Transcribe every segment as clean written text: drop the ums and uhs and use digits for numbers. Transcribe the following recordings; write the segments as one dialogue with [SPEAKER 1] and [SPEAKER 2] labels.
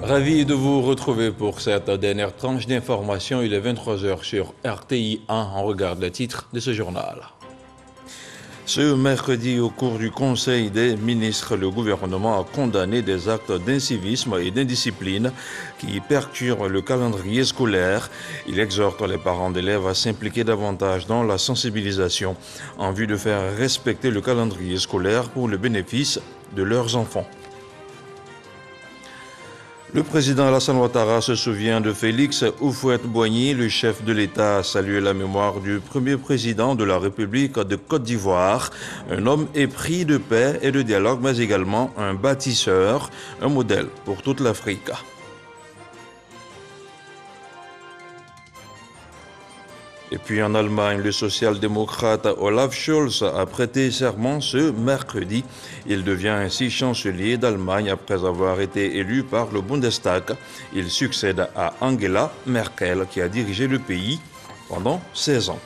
[SPEAKER 1] Ravi de vous retrouver pour cette dernière tranche d'information. Il est 23 heures sur RTI 1. On regarde le titre de ce journal. Ce mercredi, au cours du Conseil des ministres, le gouvernement a condamné des actes d'incivisme et d'indiscipline qui perturbent le calendrier scolaire. Il exhorte les parents d'élèves à s'impliquer davantage dans la sensibilisation en vue de faire respecter le calendrier scolaire pour le bénéfice de leurs enfants. Le président Alassane Ouattara se souvient de Félix Houphouët-Boigny. Le chef de l'État a salué la mémoire du premier président de la République de Côte d'Ivoire, un homme épris de paix et de dialogue, mais également un bâtisseur, un modèle pour toute l'Afrique. Et puis en Allemagne, le social-démocrate Olaf Scholz a prêté serment ce mercredi. Il devient ainsi chancelier d'Allemagne après avoir été élu par le Bundestag. Il succède à Angela Merkel qui a dirigé le pays pendant 16 ans.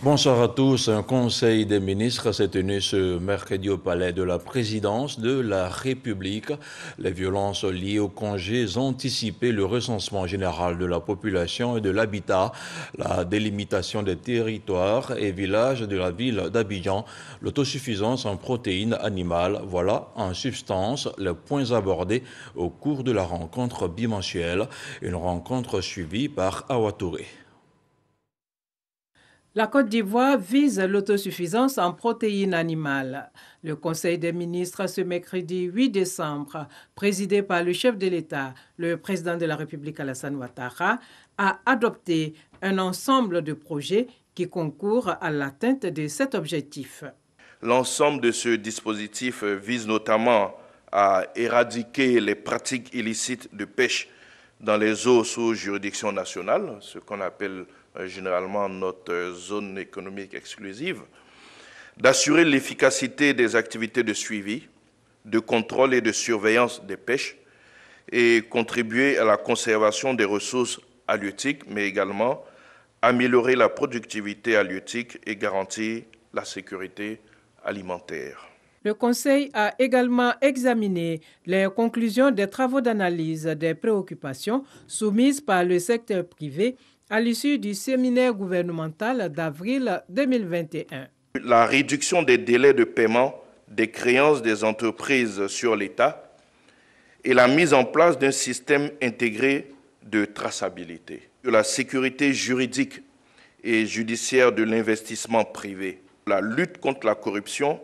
[SPEAKER 1] Bonsoir à tous. Un conseil des ministres s'est tenu ce mercredi au palais de la présidence de la République. Les violences liées aux congés ont anticipé le recensement général de la population et de l'habitat, la délimitation des territoires et villages de la ville d'Abidjan, l'autosuffisance en protéines animales. Voilà en substance les points abordés au cours de la rencontre bimensuelle, une rencontre suivie par Awa Touré.
[SPEAKER 2] La Côte d'Ivoire vise l'autosuffisance en protéines animales. Le Conseil des ministres ce mercredi 8 décembre, présidé par le chef de l'État, le président de la République Alassane Ouattara, a adopté un ensemble de projets qui concourent à l'atteinte de cet objectif.
[SPEAKER 3] L'ensemble de ce dispositif vise notamment à éradiquer les pratiques illicites de pêche dans les eaux sous juridiction nationale, ce qu'on appelle généralement notre zone économique exclusive, d'assurer l'efficacité des activités de suivi, de contrôle et de surveillance des pêches et contribuer à la conservation des ressources halieutiques, mais également améliorer la productivité halieutique et garantir la sécurité alimentaire.
[SPEAKER 2] Le Conseil a également examiné les conclusions des travaux d'analyse des préoccupations soumises par le secteur privé à l'issue du séminaire gouvernemental d'avril 2021.
[SPEAKER 3] La réduction des délais de paiement des créances des entreprises sur l'État et la mise en place d'un système intégré de traçabilité. La sécurité juridique et judiciaire de l'investissement privé, la lutte contre la corruption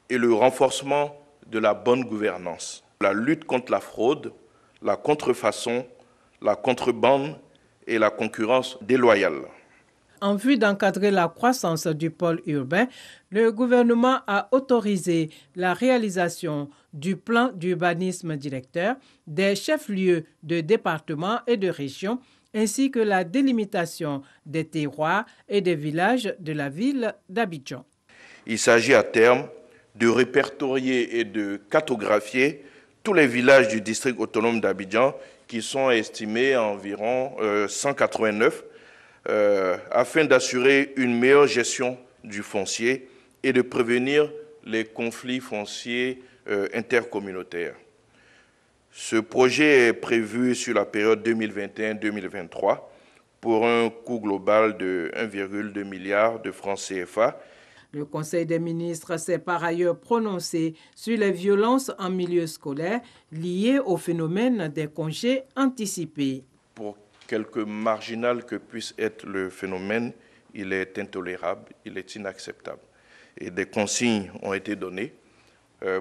[SPEAKER 3] et le renforcement de la bonne gouvernance, la lutte contre la fraude, la contrefaçon, la contrebande et la concurrence déloyale.
[SPEAKER 2] En vue d'encadrer la croissance du pôle urbain, le gouvernement a autorisé la réalisation du plan d'urbanisme directeur des chefs-lieux de département et de région, ainsi que la délimitation des terroirs et des villages de la ville d'Abidjan.
[SPEAKER 3] Il s'agit à terme de répertorier et de cartographier tous les villages du district autonome d'Abidjan qui sont estimés à environ 189 afin d'assurer une meilleure gestion du foncier et de prévenir les conflits fonciers intercommunautaires. Ce projet est prévu sur la période 2021-2023 pour un coût global de 1,2 milliard de francs CFA.
[SPEAKER 2] Le Conseil des ministres s'est par ailleurs prononcé sur les violences en milieu scolaire liées au phénomène des congés anticipés.
[SPEAKER 3] Pour quelque marginal que puisse être le phénomène, il est intolérable, il est inacceptable. Et des consignes ont été données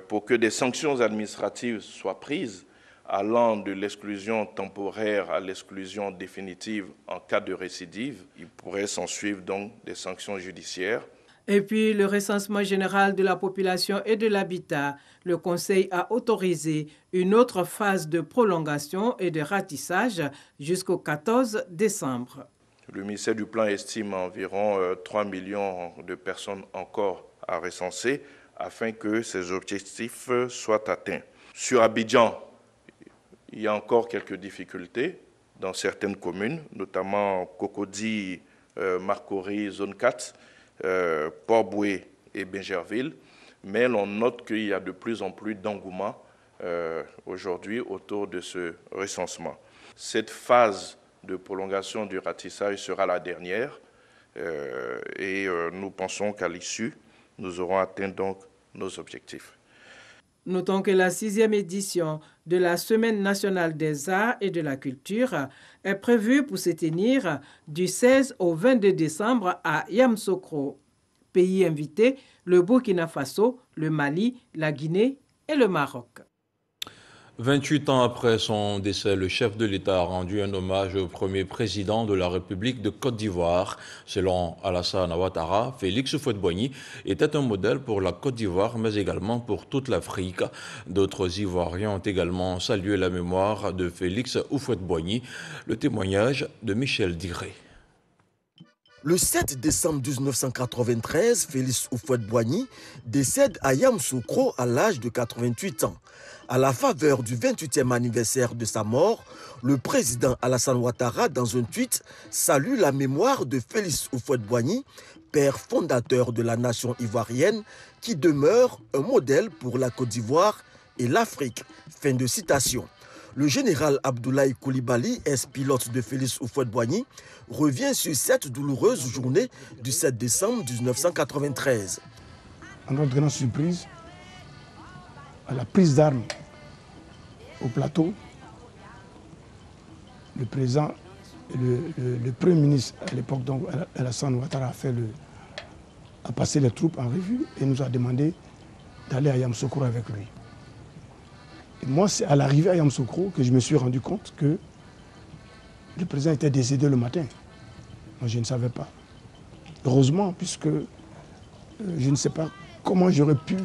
[SPEAKER 3] pour que des sanctions administratives soient prises allant de l'exclusion temporaire à l'exclusion définitive en cas de récidive. Il pourrait s'en suivre donc des sanctions judiciaires.
[SPEAKER 2] Et puis, le recensement général de la population et de l'habitat, le Conseil a autorisé une autre phase de prolongation et de ratissage jusqu'au 14 décembre.
[SPEAKER 3] Le ministère du Plan estime environ 3 millions de personnes encore à recenser afin que ces objectifs soient atteints. Sur Abidjan, il y a encore quelques difficultés dans certaines communes, notamment Cocody, Marcory, zone 4, Port-Boué et Bingerville, mais on note qu'il y a de plus en plus d'engouement aujourd'hui autour de ce recensement. Cette phase de prolongation du ratissage sera la dernière et nous pensons qu'à l'issue, nous aurons atteint donc nos objectifs.
[SPEAKER 2] Notons que la 6e édition de la Semaine nationale des arts et de la culture est prévue pour se tenir du 16 au 22 décembre à Yamoussoukro. Pays invités, le Burkina Faso, le Mali, la Guinée et le Maroc.
[SPEAKER 1] 28 ans après son décès, le chef de l'État a rendu un hommage au premier président de la République de Côte d'Ivoire. Selon Alassane Ouattara, Félix Houphouët-Boigny était un modèle pour la Côte d'Ivoire, mais également pour toute l'Afrique. D'autres Ivoiriens ont également salué la mémoire de Félix Houphouët-Boigny. Le témoignage de Michel Diré.
[SPEAKER 4] Le 7 décembre 1993, Félix Houphouët-Boigny décède à Yamoussoukro à l'âge de 88 ans. À la faveur du 28e anniversaire de sa mort, le président Alassane Ouattara, dans un tweet, salue la mémoire de Félix Houphouët-Boigny, père fondateur de la nation ivoirienne, qui demeure un modèle pour la Côte d'Ivoire et l'Afrique. Fin de citation. Le général Abdoulaye Coulibaly, ex-pilote de Félix Houphouët-Boigny, revient sur cette douloureuse journée du 7 décembre 1993.
[SPEAKER 5] À notre grande surprise, à la prise d'armes au plateau, le président, le Premier ministre à l'époque, donc Alassane Ouattara, a passé les troupes en revue et nous a demandé d'aller à Yamoussoukro avec lui. Et moi, c'est à l'arrivée à Yamoussoukro que je me suis rendu compte que le président était décédé le matin. Moi, je ne savais pas. Heureusement, puisque je ne sais pas comment j'aurais pu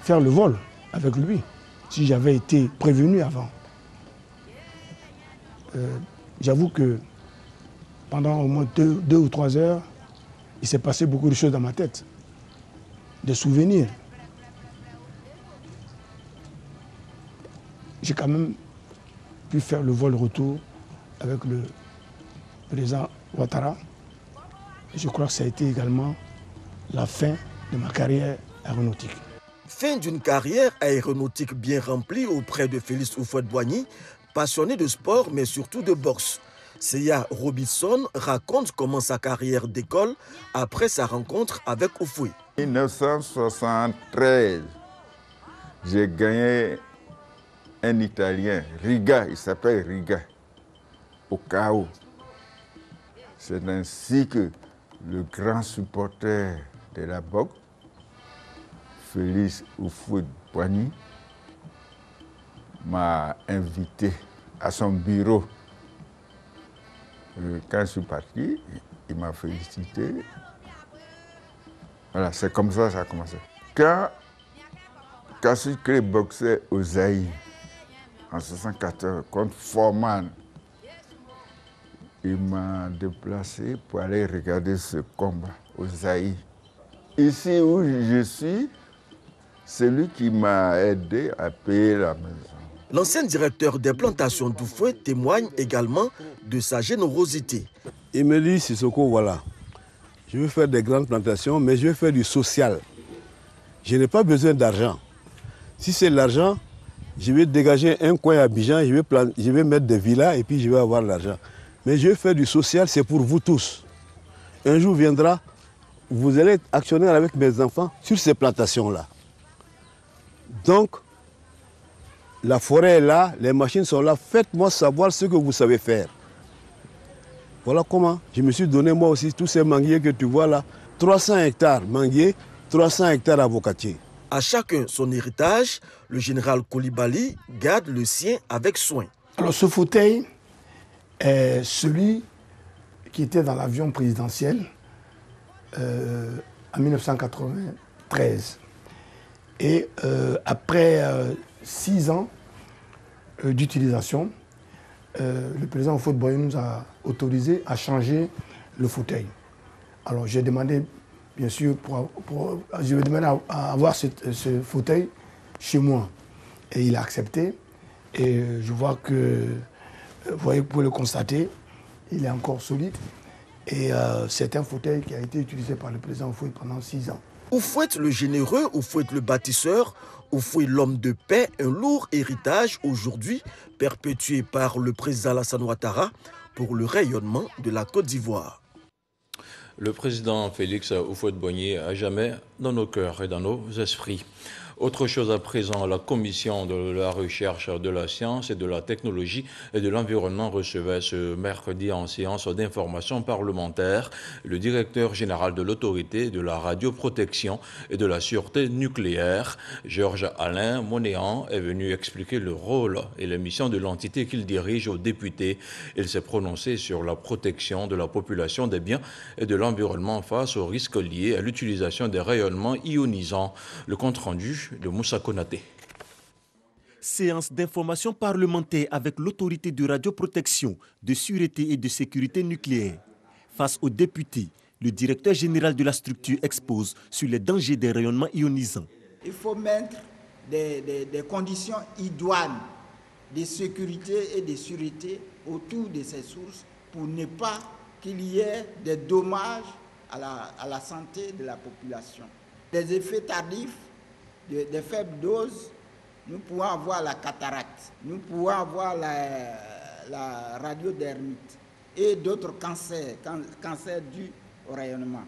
[SPEAKER 5] faire le vol avec lui si j'avais été prévenu avant. J'avoue que pendant au moins deux ou 3 heures, il s'est passé beaucoup de choses dans ma tête, des souvenirs. J'ai quand même pu faire le vol retour avec le président Ouattara. Je crois que ça a été également la fin de ma carrière aéronautique.
[SPEAKER 4] Fin d'une carrière aéronautique bien remplie auprès de Félix Houphouët-Boigny, passionné de sport mais surtout de boxe. Seya Robinson raconte comment sa carrière décolle après sa rencontre avec Houphouët.
[SPEAKER 6] En 1973, j'ai gagné un Italien, Riga, il s'appelle Riga, au chaos. C'est ainsi que le grand supporter de la boxe, Félix Houphouët-Boigny, m'a invité à son bureau. Quand je suis parti, il m'a félicité. Voilà, c'est comme ça que ça a commencé. Quand Cassius Clay boxait au Zaïre, en 1974, contre Foreman, il m'a déplacé pour aller regarder ce combat au Zaïre. Ici où je suis, c'est lui qui m'a aidé à payer la maison.
[SPEAKER 4] L'ancien directeur des plantations d'Houphouët témoigne également de sa générosité.
[SPEAKER 7] Il me dit, Sissoko, voilà, je veux faire des grandes plantations, mais je veux faire du social. Je n'ai pas besoin d'argent. Si c'est l'argent, je vais dégager un coin à Abidjan, je vais mettre des villas et puis je vais avoir l'argent. Mais je veux faire du social, c'est pour vous tous. Un jour viendra, vous allez être actionnaire avec mes enfants sur ces plantations-là. Donc, la forêt est là, les machines sont là, faites-moi savoir ce que vous savez faire. Voilà comment je me suis donné moi aussi tous ces manguiers que tu vois là, 300 hectares manguiers, 300 hectares avocatiers.
[SPEAKER 4] À chacun son héritage, le général Coulibaly garde le sien avec soin.
[SPEAKER 5] Alors ce fauteuil est celui qui était dans l'avion présidentiel en 1993. Et après 6 ans d'utilisation, le président Houphouët-Boigny nous a autorisé à changer le fauteuil. Alors j'ai demandé, bien sûr, je vais demander à avoir ce fauteuil chez moi. Et il a accepté. Et je vois que, vous pouvez le constater, il est encore solide. Et c'est un fauteuil qui a été utilisé par le président Houphouët pendant 6 ans.
[SPEAKER 4] Houphouët le généreux, Houphouët le bâtisseur, Houphouët l'homme de paix, un lourd héritage aujourd'hui perpétué par le président Alassane Ouattara pour le rayonnement de la Côte d'Ivoire.
[SPEAKER 1] Le président Félix Houphouët-Boigny à jamais dans nos cœurs et dans nos esprits. Autre chose à présent, la commission de la recherche de la science et de la technologie et de l'environnement recevait ce mercredi en séance d'information parlementaire le directeur général de l'autorité de la radioprotection et de la sûreté nucléaire, Georges Alain Monéan, est venu expliquer le rôle et les missions de l'entité qu'il dirige aux députés. Il s'est prononcé sur la protection de la population des biens et de l'environnement face aux risques liés à l'utilisation des rayonnements ionisants. Le compte-rendu de Moussa Konaté.
[SPEAKER 8] Séance d'information parlementaire avec l'autorité de radioprotection, de sûreté et de sécurité nucléaire. Face aux députés, le directeur général de la structure expose sur les dangers des rayonnements ionisants.
[SPEAKER 9] Il faut mettre des conditions idoines de sécurité et de sûreté autour de ces sources pour ne pas qu'il y ait des dommages à la santé de la population. Des effets tardifs, des faibles doses, nous pouvons avoir la cataracte, nous pouvons avoir la radiodermite et d'autres cancers dus au rayonnement.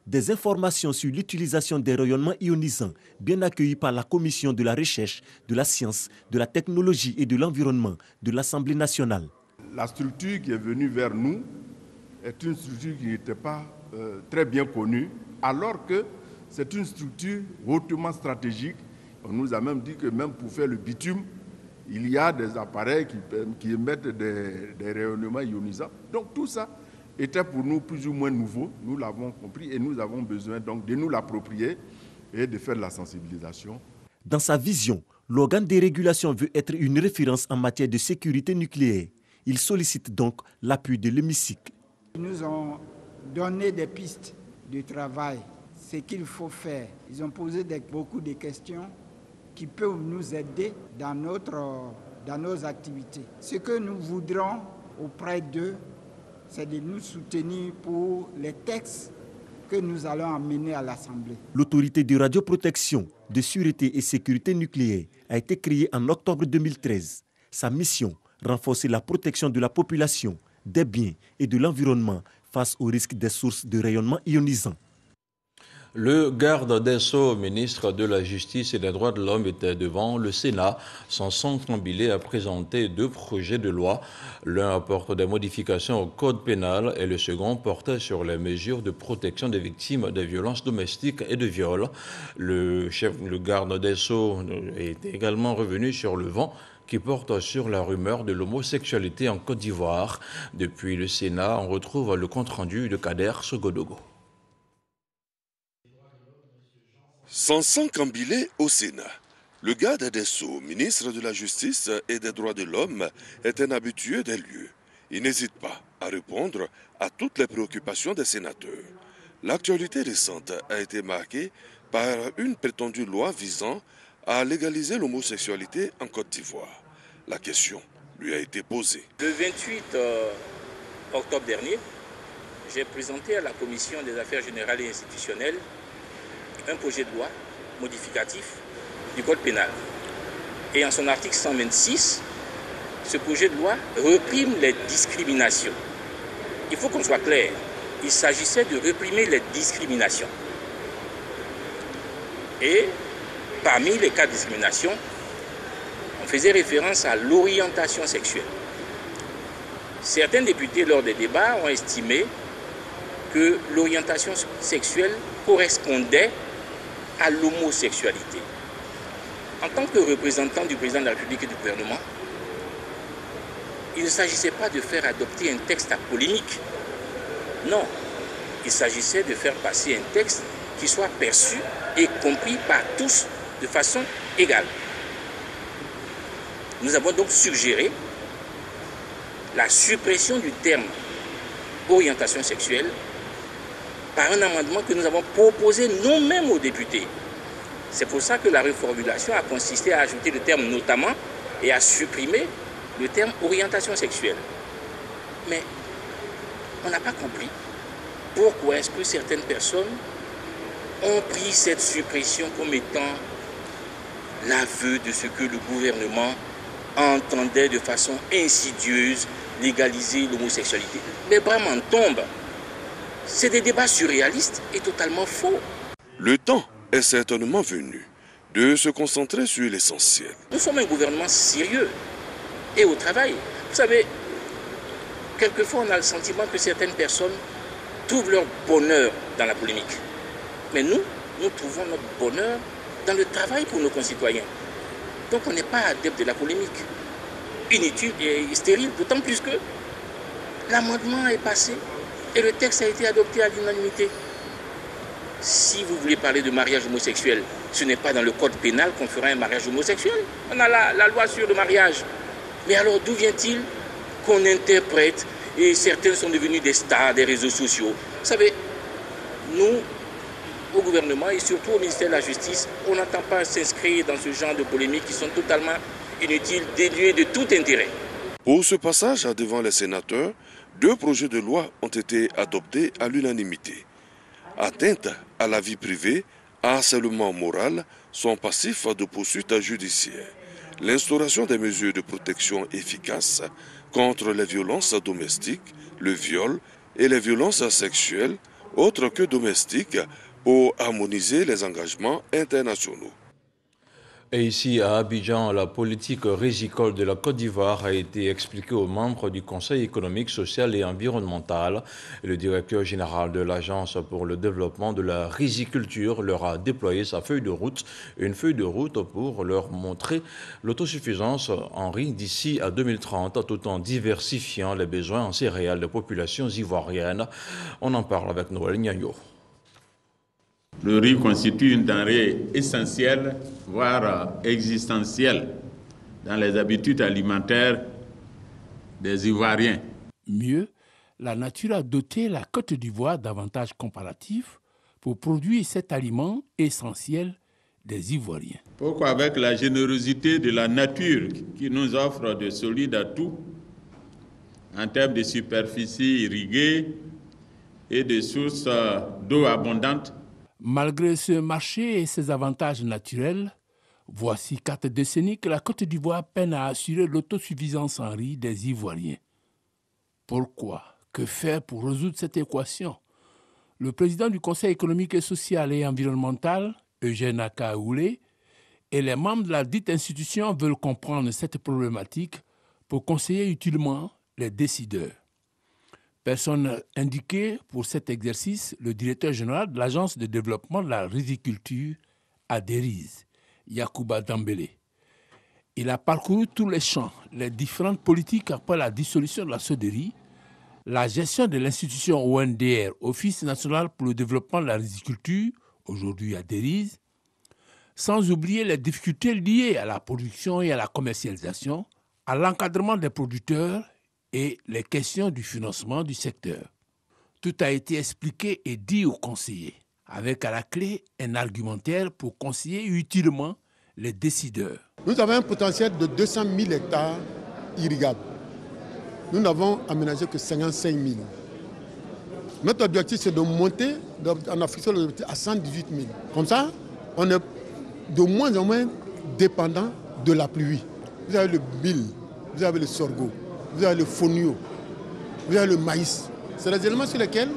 [SPEAKER 8] Des informations sur l'utilisation des rayonnements ionisants, bien accueillies par la Commission de la recherche, de la science, de la technologie et de l'environnement de l'Assemblée nationale.
[SPEAKER 6] La structure qui est venue vers nous est une structure qui n'était pas très bien connue, alors que c'est une structure hautement stratégique. On nous a même dit que même pour faire le bitume, il y a des appareils qui émettent des rayonnements ionisants. Donc tout ça était pour nous plus ou moins nouveau. Nous l'avons compris et nous avons besoin donc de nous l'approprier et de faire de la sensibilisation.
[SPEAKER 8] Dans sa vision, l'organe de régulation veut être une référence en matière de sécurité nucléaire. Il sollicite donc l'appui de l'hémicycle.
[SPEAKER 9] Ils nous ont donné des pistes de travail. Ce qu'il faut faire. Ils ont posé beaucoup de questions qui peuvent nous aider dans nos activités. Ce que nous voudrons auprès d'eux, c'est de nous soutenir pour les textes que nous allons amener à l'Assemblée.
[SPEAKER 8] L'autorité de radioprotection, de sûreté et sécurité nucléaire a été créée en octobre 2013. Sa mission, renforcer la protection de la population, des biens et de l'environnement face aux risques des sources de rayonnement ionisant.
[SPEAKER 1] Le garde des Sceaux, ministre de la Justice et des Droits de l'Homme, était devant le Sénat. Son centre embilé a présenté 2 projets de loi. L'un apporte des modifications au code pénal et le second portait sur les mesures de protection des victimes des violences domestiques et de viols. Le garde des Sceaux est également revenu sur le vent qui porte sur la rumeur de l'homosexualité en Côte d'Ivoire. Depuis le Sénat, on retrouve le compte-rendu de Kader Sogodogo.
[SPEAKER 10] Sansan Kambilé au Sénat. Le garde des Sceaux, ministre de la Justice et des Droits de l'Homme, est un habitué des lieux. Il n'hésite pas à répondre à toutes les préoccupations des sénateurs. L'actualité récente a été marquée par une prétendue loi visant à légaliser l'homosexualité en Côte d'Ivoire. La question lui a été posée.
[SPEAKER 11] Le 28 octobre dernier, j'ai présenté à la Commission des Affaires générales et institutionnelles un projet de loi modificatif du Code pénal. Et en son article 126, ce projet de loi réprime les discriminations. Il faut qu'on soit clair, il s'agissait de réprimer les discriminations. Et parmi les cas de discrimination, on faisait référence à l'orientation sexuelle. Certains députés, lors des débats, ont estimé que l'orientation sexuelle correspondait à l'homosexualité. En tant que représentant du président de la République et du gouvernement, il ne s'agissait pas de faire adopter un texte à polémique. Non, il s'agissait de faire passer un texte qui soit perçu et compris par tous de façon égale. Nous avons donc suggéré la suppression du terme orientation sexuelle par un amendement que nous avons proposé nous-mêmes aux députés. C'est pour ça que la reformulation a consisté à ajouter le terme notamment et à supprimer le terme orientation sexuelle. Mais on n'a pas compris pourquoi est-ce que certaines personnes ont pris cette suppression comme étant l'aveu de ce que le gouvernement entendait de façon insidieuse légaliser l'homosexualité. Les bras m'en tombent. C'est des débats surréalistes et totalement faux.
[SPEAKER 10] Le temps est certainement venu de se concentrer sur l'essentiel.
[SPEAKER 11] Nous sommes un gouvernement sérieux et au travail. Vous savez, quelquefois on a le sentiment que certaines personnes trouvent leur bonheur dans la polémique. Mais nous trouvons notre bonheur dans le travail pour nos concitoyens. Donc on n'est pas adepte de la polémique. Inutile et stérile, d'autant plus que l'amendement est passé et le texte a été adopté à l'unanimité. Si vous voulez parler de mariage homosexuel, ce n'est pas dans le code pénal qu'on fera un mariage homosexuel. On a la loi sur le mariage. Mais alors d'où vient-il qu'on interprète et certains sont devenus des stars des réseaux sociaux? Vous savez, nous, au gouvernement et surtout au ministère de la Justice, on n'entend pas s'inscrire dans ce genre de polémiques qui sont totalement inutiles, dénuées de tout intérêt.
[SPEAKER 10] Pour ce passage devant les sénateurs, 2 projets de loi ont été adoptés à l'unanimité. Atteinte à la vie privée, harcèlement moral sont passifs de poursuites judiciaires. L'instauration des mesures de protection efficaces contre les violences domestiques, le viol et les violences sexuelles, autres que domestiques, pour harmoniser les engagements internationaux.
[SPEAKER 1] Et ici, à Abidjan, la politique rizicole de la Côte d'Ivoire a été expliquée aux membres du Conseil économique, social et environnemental. Le directeur général de l'Agence pour le développement de la riziculture leur a déployé sa feuille de route, une feuille de route pour leur montrer l'autosuffisance en riz d'ici à 2030, tout en diversifiant les besoins en céréales des populations ivoiriennes. On en parle avec Noël Niayo.
[SPEAKER 12] Le riz constitue une denrée essentielle, voire existentielle, dans les habitudes alimentaires des Ivoiriens.
[SPEAKER 13] Mieux, la nature a doté la Côte d'Ivoire d'avantages comparatifs pour produire cet aliment essentiel des Ivoiriens.
[SPEAKER 12] Pourquoi, avec la générosité de la nature qui nous offre de solides atouts en termes de superficie irriguée et de sources d'eau abondantes,
[SPEAKER 13] malgré ce marché et ses avantages naturels, voici 4 décennies que la Côte d'Ivoire peine à assurer l'autosuffisance en riz des Ivoiriens. Pourquoi? Que faire pour résoudre cette équation? Le président du Conseil économique et social et environnemental, Eugène Akaoulé, et les membres de la dite institution veulent comprendre cette problématique pour conseiller utilement les décideurs. Personne indiquée pour cet exercice, le directeur général de l'Agence de développement de la riziculture à Dériz, Yacouba Dambélé. Il a parcouru tous les champs, les différentes politiques après la dissolution de la SODERI, la gestion de l'institution ONDR, Office national pour le développement de la riziculture, aujourd'hui à Dériz, sans oublier les difficultés liées à la production et à la commercialisation, à l'encadrement des producteurs et les questions du financement du secteur. Tout a été expliqué et dit aux conseillers, avec à la clé un argumentaire pour conseiller utilement les décideurs.
[SPEAKER 14] Nous avons un potentiel de 200 000 hectares irrigables. Nous n'avons aménagé que 55 000. Notre objectif, c'est de monter en Afrique à 118 000. Comme ça, on est de moins en moins dépendant de la pluie. Vous avez le mil, vous avez le sorgho, vous avez le fonio, vous avez le maïs. C'est les éléments sur lesquels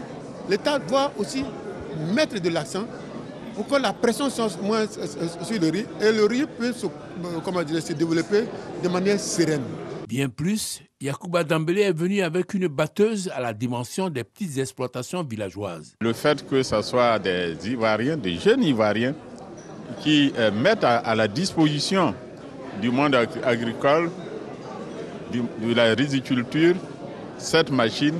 [SPEAKER 14] l'État doit aussi mettre de l'accent pour que la pression soit moins sur le riz et le riz peut se développer de manière sereine.
[SPEAKER 13] Bien plus, Yacouba Dambélé est venu avec une batteuse à la dimension des petites exploitations villageoises.
[SPEAKER 12] Le fait que ce soit des Ivoiriens, des jeunes Ivoiriens, qui mettent à la disposition du monde agricole, de la riziculture, cette machine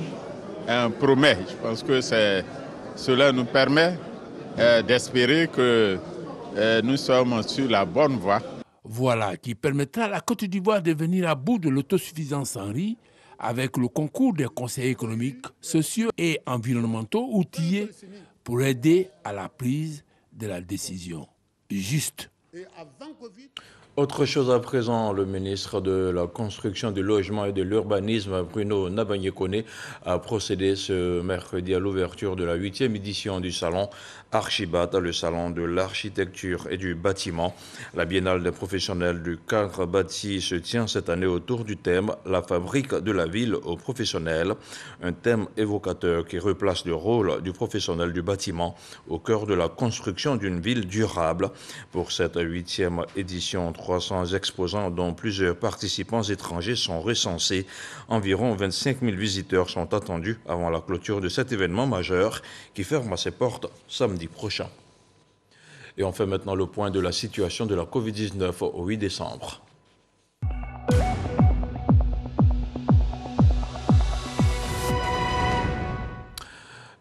[SPEAKER 12] promet. Je pense que cela nous permet d'espérer que nous sommes sur la bonne voie.
[SPEAKER 13] Voilà, qui permettra à la Côte d'Ivoire de venir à bout de l'autosuffisance en riz avec le concours des conseils économiques, sociaux et environnementaux outillés pour aider à la prise de la décision juste.
[SPEAKER 1] Autre chose à présent, le ministre de la Construction, du Logement et de l'Urbanisme, Bruno Nabagné-Koné, a procédé ce mercredi à l'ouverture de la 8e édition du salon Archibat, le salon de l'architecture et du bâtiment. La biennale des professionnels du cadre bâti se tient cette année autour du thème « La fabrique de la ville aux professionnels », un thème évocateur qui replace le rôle du professionnel du bâtiment au cœur de la construction d'une ville durable. Pour cette 8e édition, 300 exposants dont plusieurs participants étrangers sont recensés. Environ 25 000 visiteurs sont attendus avant la clôture de cet événement majeur qui ferme ses portes samedi prochain. Et on fait maintenant le point de la situation de la Covid-19 au 8 décembre.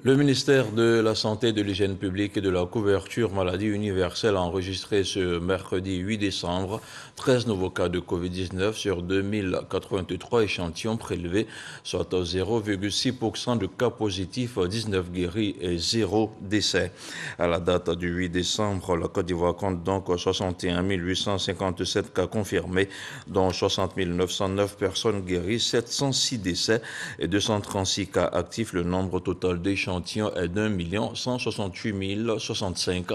[SPEAKER 1] Le ministère de la Santé, de l'Hygiène publique et de la couverture maladie universelle a enregistré ce mercredi 8 décembre 13 nouveaux cas de Covid-19 sur 2083 échantillons prélevés, soit 0,6% de cas positifs, 19 guéris et 0 décès. À la date du 8 décembre, la Côte d'Ivoire compte donc 61 857 cas confirmés, dont 60 909 personnes guéries, 706 décès et 236 cas actifs. Le nombre total d'échantillons est d'1 168 065.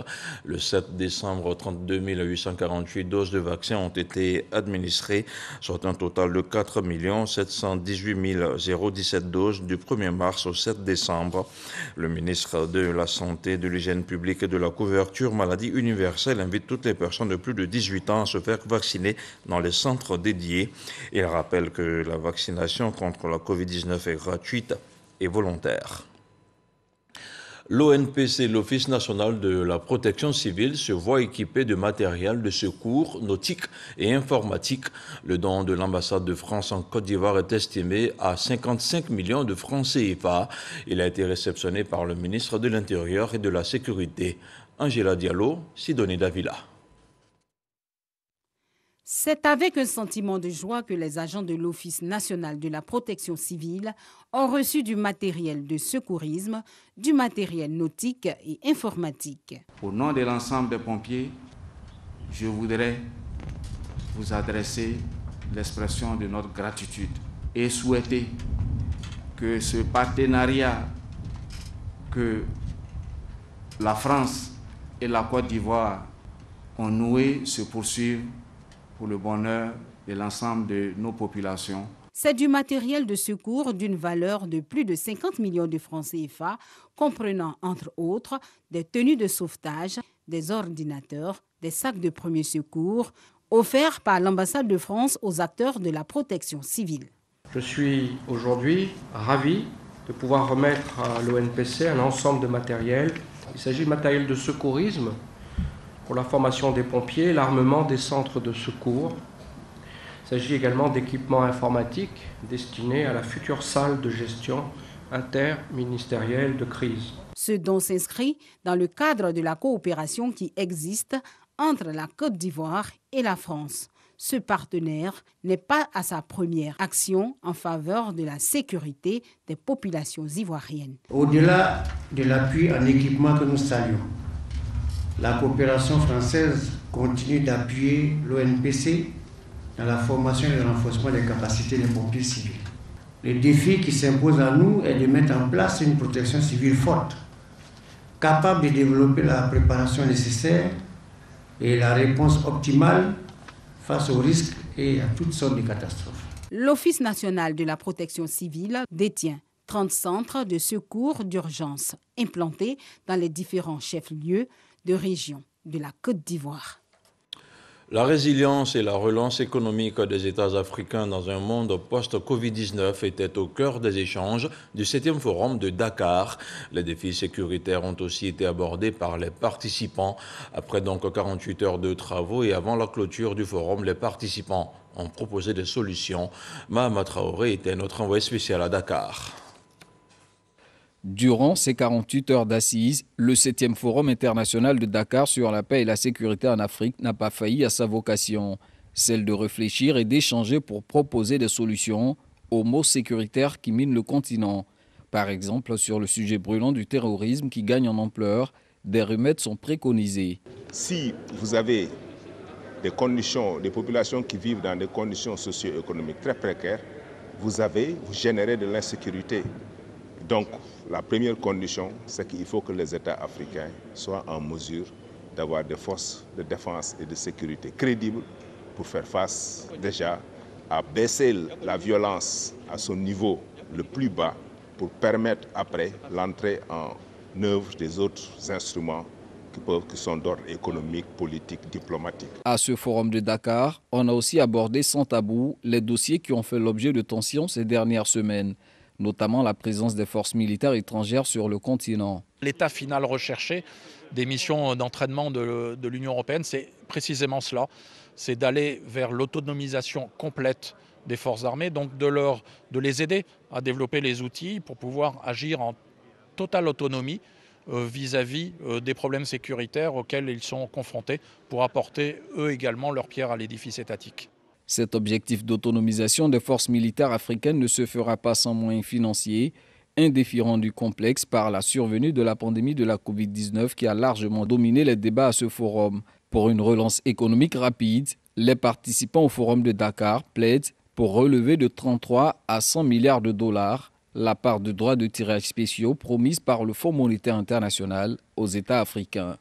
[SPEAKER 1] Le 7 décembre, 32 848 doses de vaccins ont été administrées, soit un total de 4 718 017 doses du 1er mars au 7 décembre. Le ministre de la Santé, de l'Hygiène publique et de la couverture maladie universelle invite toutes les personnes de plus de 18 ans à se faire vacciner dans les centres dédiés. Il rappelle que la vaccination contre la Covid-19 est gratuite et volontaire. L'ONPC, l'Office national de la protection civile, se voit équipé de matériel de secours nautique et informatique. Le don de l'ambassade de France en Côte d'Ivoire est estimé à 55 millions de francs CFA. Il a été réceptionné par le ministre de l'Intérieur et de la Sécurité. Angela Diallo, Sidonie Davila.
[SPEAKER 15] C'est avec un sentiment de joie que les agents de l'Office national de la protection civile ont reçu du matériel de secourisme, du matériel nautique et informatique.
[SPEAKER 16] Au nom de l'ensemble des pompiers, je voudrais vous adresser l'expression de notre gratitude et souhaiter que ce partenariat que la France et la Côte d'Ivoire ont noué se poursuive pour le bonheur de l'ensemble de nos populations.
[SPEAKER 15] C'est du matériel de secours d'une valeur de plus de 50 millions de francs CFA, comprenant entre autres des tenues de sauvetage, des ordinateurs, des sacs de premiers secours, offerts par l'ambassade de France aux acteurs de la protection civile.
[SPEAKER 17] Je suis aujourd'hui ravi de pouvoir remettre à l'ONPC un ensemble de matériel. Il s'agit de matériel de secourisme pour la formation des pompiers, l'armement des centres de secours. Il s'agit également d'équipements informatiques destinés à la future salle de gestion interministérielle de crise.
[SPEAKER 15] Ce don s'inscrit dans le cadre de la coopération qui existe entre la Côte d'Ivoire et la France. Ce partenaire n'est pas à sa première action en faveur de la sécurité des populations ivoiriennes.
[SPEAKER 18] Au-delà de l'appui en équipement que nous saluons, la coopération française continue d'appuyer l'ONPC dans la formation et le renforcement des capacités des pompiers civils. Le défi qui s'impose à nous est de mettre en place une protection civile forte, capable de développer la préparation nécessaire et la réponse optimale face aux risques et à toutes sortes de catastrophes.
[SPEAKER 15] L'Office national de la protection civile détient 30 centres de secours d'urgence implantés dans les différents chefs-lieux de région de la Côte d'Ivoire.
[SPEAKER 1] La résilience et la relance économique des États africains dans un monde post-Covid-19 étaient au cœur des échanges du 7e forum de Dakar. Les défis sécuritaires ont aussi été abordés par les participants. Après donc 48 heures de travaux et avant la clôture du forum, les participants ont proposé des solutions. Mahama Traoré était notre envoyé spécial à Dakar.
[SPEAKER 19] Durant ces 48 heures d'assises, le 7e Forum international de Dakar sur la paix et la sécurité en Afrique n'a pas failli à sa vocation, celle de réfléchir et d'échanger pour proposer des solutions aux maux sécuritaires qui minent le continent. Par exemple, sur le sujet brûlant du terrorisme qui gagne en ampleur, des remèdes sont préconisés.
[SPEAKER 20] Si vous avez des populations qui vivent dans des conditions socio-économiques très précaires, vous générez de l'insécurité. Donc, la première condition, c'est qu'il faut que les États africains soient en mesure d'avoir des forces de défense et de sécurité crédibles pour faire face déjà à baisser la violence à son niveau le plus bas pour permettre après l'entrée en œuvre des autres instruments qui sont d'ordre économique, politique, diplomatique.
[SPEAKER 19] À ce forum de Dakar, on a aussi abordé sans tabou les dossiers qui ont fait l'objet de tensions ces dernières semaines, notamment la présence des forces militaires étrangères sur le continent.
[SPEAKER 21] L'état final recherché des missions d'entraînement de l'Union européenne, c'est précisément cela, c'est d'aller vers l'autonomisation complète des forces armées, donc de les aider à développer les outils pour pouvoir agir en totale autonomie vis-à-vis des problèmes sécuritaires auxquels ils sont confrontés pour apporter eux également leur pierre à l'édifice étatique.
[SPEAKER 19] Cet objectif d'autonomisation des forces militaires africaines ne se fera pas sans moyens financiers, un défi rendu complexe par la survenue de la pandémie de la Covid-19 qui a largement dominé les débats à ce forum. Pour une relance économique rapide, les participants au forum de Dakar plaident pour relever de 33 à 100 milliards de dollars la part de droits de tirage spéciaux promise par le Fonds monétaire international aux États africains.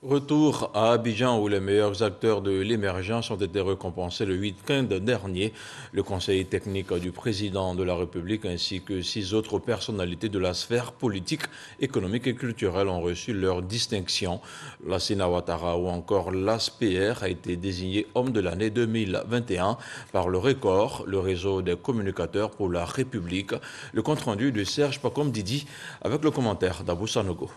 [SPEAKER 1] Retour à Abidjan où les meilleurs acteurs de l'émergence ont été récompensés le week-end dernier. Le conseil technique du président de la République ainsi que 6 autres personnalités de la sphère politique, économique et culturelle ont reçu leur distinction. Lassina Ouattara ou encore l'ASPR a été désigné homme de l'année 2021 par le Record, le réseau des communicateurs pour la République. Le compte-rendu de Serge Pacom Didi avec le commentaire d'Abou Sanogo.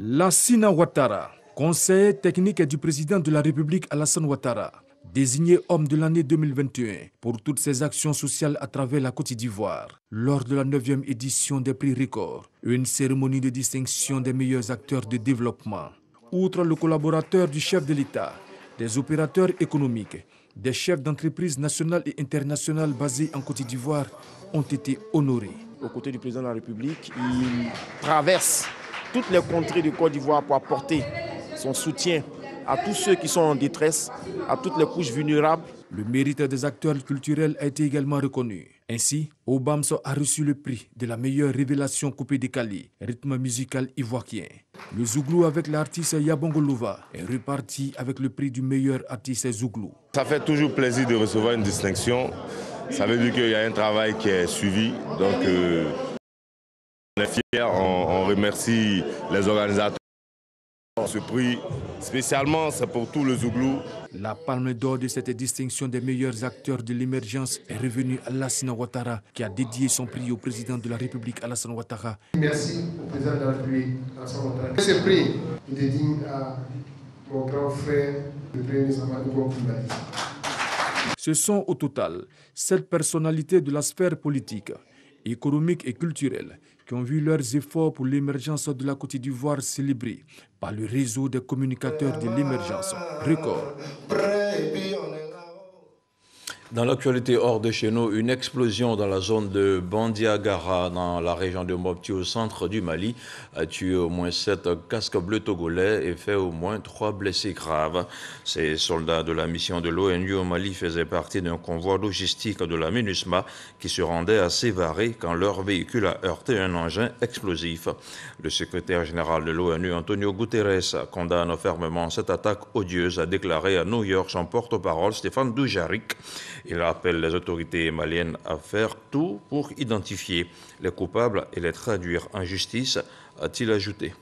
[SPEAKER 22] Lassina Ouattara, conseiller technique du président de la République Alassane Ouattara, désigné homme de l'année 2021 pour toutes ses actions sociales à travers la Côte d'Ivoire. Lors de la 9e édition des prix Record, une cérémonie de distinction des meilleurs acteurs de développement. Outre le collaborateur du chef de l'État, des opérateurs économiques, des chefs d'entreprise nationales et internationales basés en Côte d'Ivoire ont été honorés.
[SPEAKER 23] Aux côtés du président de la République, il traverse toutes les contrées de Côte d'Ivoire pour apporter son soutien à tous ceux qui sont en détresse, à toutes les couches vulnérables.
[SPEAKER 22] Le mérite des acteurs culturels a été également reconnu. Ainsi, Obamso a reçu le prix de la meilleure révélation coupé décalé, rythme musical ivoirien. Le Zouglou avec l'artiste Yabongo Louva est reparti avec le prix du meilleur artiste Zouglou.
[SPEAKER 24] Ça fait toujours plaisir de recevoir une distinction. Ça veut dire qu'il y a un travail qui est suivi. Donc, on est fiers, on remercie les organisateurs. Ce prix, spécialement, c'est pour tout le Zouglou.
[SPEAKER 22] La palme d'or de cette distinction des meilleurs acteurs de l'émergence est revenue à Lassina Ouattara, qui a dédié son prix au président de la République, Alassane Ouattara.
[SPEAKER 25] Merci au président de la République, Alassane Ouattara. Ce prix est dédié à mon grand frère, le Premier ministre Amadou Coulibaly.
[SPEAKER 22] Ce sont au total 7 personnalités de la sphère politique, économique et culturelle qui ont vu leurs efforts pour l'émergence de la Côte d'Ivoire célébrés par le réseau des communicateurs de l'émergence, Record.
[SPEAKER 1] Dans l'actualité hors de chez nous, une explosion dans la zone de Bandiagara, dans la région de Mopti, au centre du Mali, a tué au moins 7 casques bleus togolais et fait au moins 3 blessés graves. Ces soldats de la mission de l'ONU au Mali faisaient partie d'un convoi logistique de la MINUSMA qui se rendait à Sévaré quand leur véhicule a heurté un engin explosif. Le secrétaire général de l'ONU, Antonio Guterres, condamne fermement cette attaque odieuse, a déclaré à New York son porte-parole Stéphane Dujarric. Il appelle les autorités maliennes à faire tout pour identifier les coupables et les traduire en justice, a-t-il ajouté.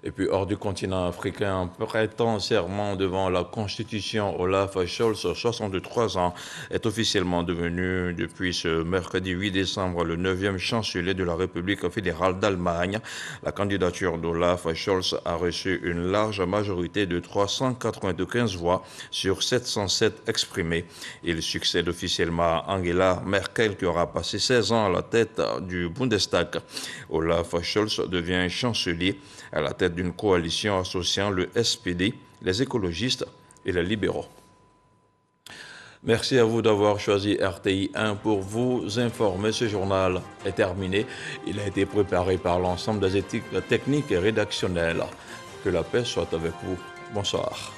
[SPEAKER 1] Et puis hors du continent africain, prêtant serment devant la Constitution, Olaf Scholz, 63 ans, est officiellement devenu depuis ce mercredi 8 décembre le 9e chancelier de la République fédérale d'Allemagne. La candidature d'Olaf Scholz a reçu une large majorité de 395 voix sur 707 exprimées. Il succède officiellement à Angela Merkel qui aura passé 16 ans à la tête du Bundestag. Olaf Scholz devient chancelier à la tête d'une coalition associant le SPD, les écologistes et les libéraux. Merci à vous d'avoir choisi RTI 1 pour vous informer. Ce journal est terminé. Il a été préparé par l'ensemble des équipes techniques et rédactionnelles. Que la paix soit avec vous. Bonsoir.